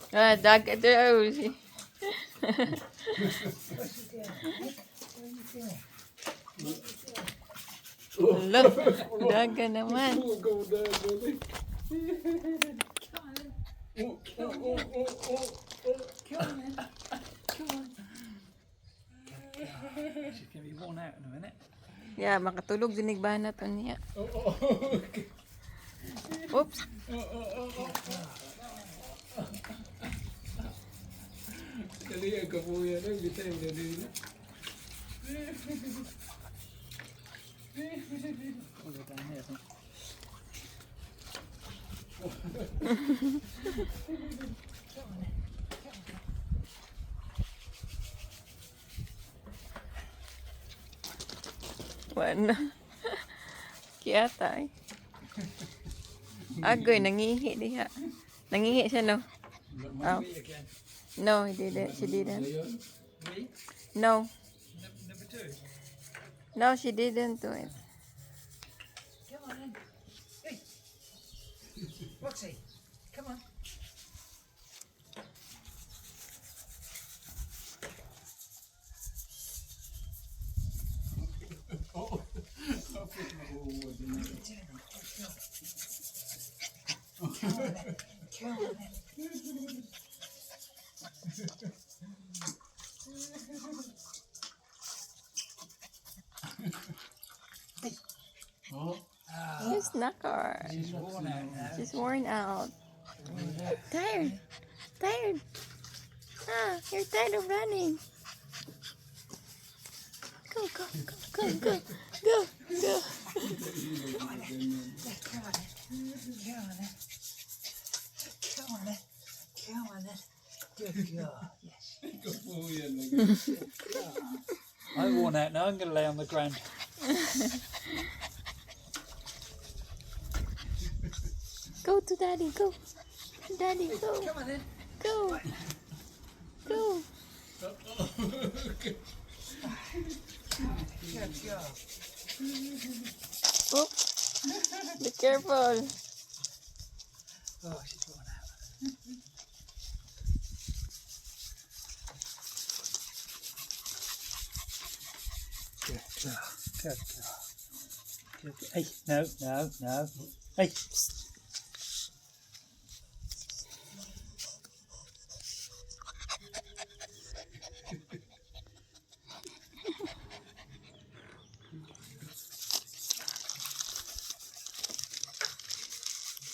Ah, dagat daw. Look, daga naman. She's going to be worn out in a minute. Yeah, makatulog dinigbahan na to niya. Oops. Kali ang kapuya na, kita yung ganun. I'll go down here, I think. Wala. Kiyata eh. Agoy, nangihi diha. Nangihi siya, no? Oh. Me again. No, he didn't. She didn't. Me? No. Number 2. No, she didn't do it. Come on then. Hey. Roxy, come on. Come on then. She's knackered. She's worn out now. She's worn out. Tired. Tired. Ah, you're tired of running. Go, go, go, go, go, go, go. Come on then. Come on then. Come on then. Come on then. Good girl. Yes. Kapuya na. I'm worn out now. I'm going to lay on the ground. Go to daddy, go. Daddy, go. Come on then. Go. Go. Good girl. Oh, be careful. Oh, she's worn out. Good girl. Good girl. Good girl. Hey, no, no, no. Hey.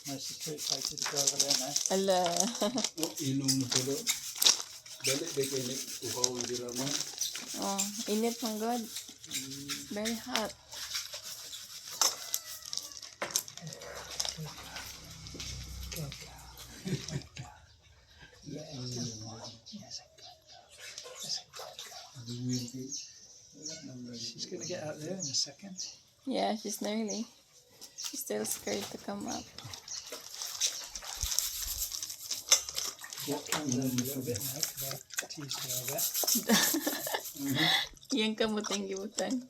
No, she's too excited to go over there now. Ala. Oh, inom na pala. Dali, di kayo uhaw ang dirama. Oh, init ng God. Very hot. Good girl. Good girl. Yes, good boy. Yes, a good girl. Yes, a good girl. She's going to get out there in a second. Yeah, she's nearly. She's still scared to come up. Calm down a little bit now because I teased her a bit. Yung kamuting gibutan.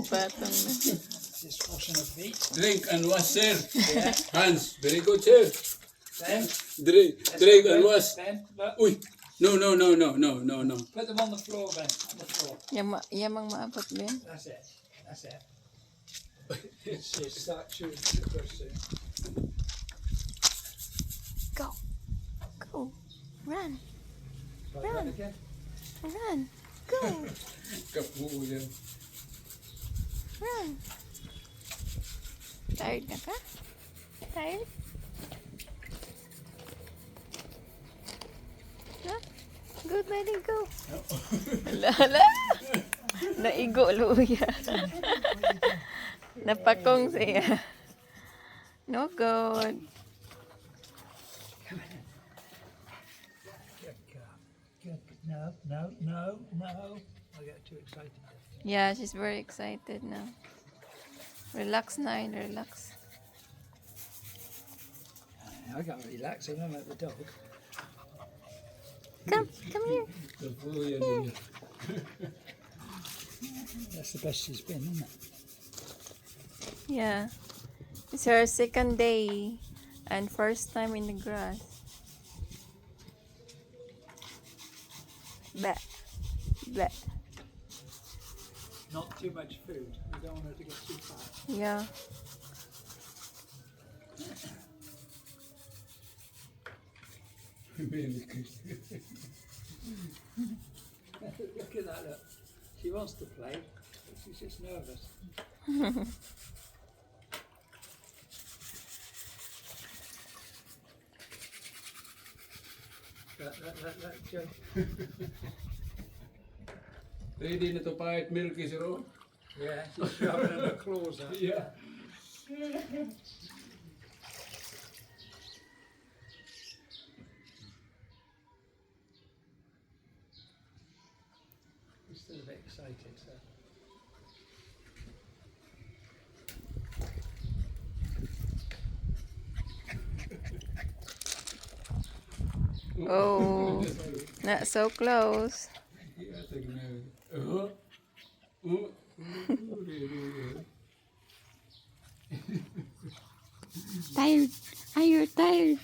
Patong na. Just washing her feet. Drink and wash, sir. Yeah. Hans, very good, sir. Ben, Drink and wash. Ben, look. Uy, no. Put them on the floor, Ben. On the floor. Yamang maabot, Ben. That's it. That's it. She'll start chewing sugar soon. Go. Go. Run. Right, Run. run again. Run. Go. Kapuya. Run. Tired na ka? Tired? No? Good, buddy, go. Lala. Naigo luya. Napakong siya. No good. Good girl. Good. No. I get too excited. Yeah, she's very excited now. Relax, Nine, relax. I can't relax. I'm not like the dog. Come here. Kapuya niya. That's the best she's been, isn't it? Yeah. It's her second day and first time in the grass. Bleh. Bleh. Not too much food. We don't want her to get too fat. Yeah. Really good. Look at that, look. She wants to play, but she's just nervous. That Joe. Ready na to pahit milky siro? Yeah, she's shoving her claws out. Yeah. She's still a bit excited, so. Oh, not so close. Yeah, take now. Tired. Are you tired?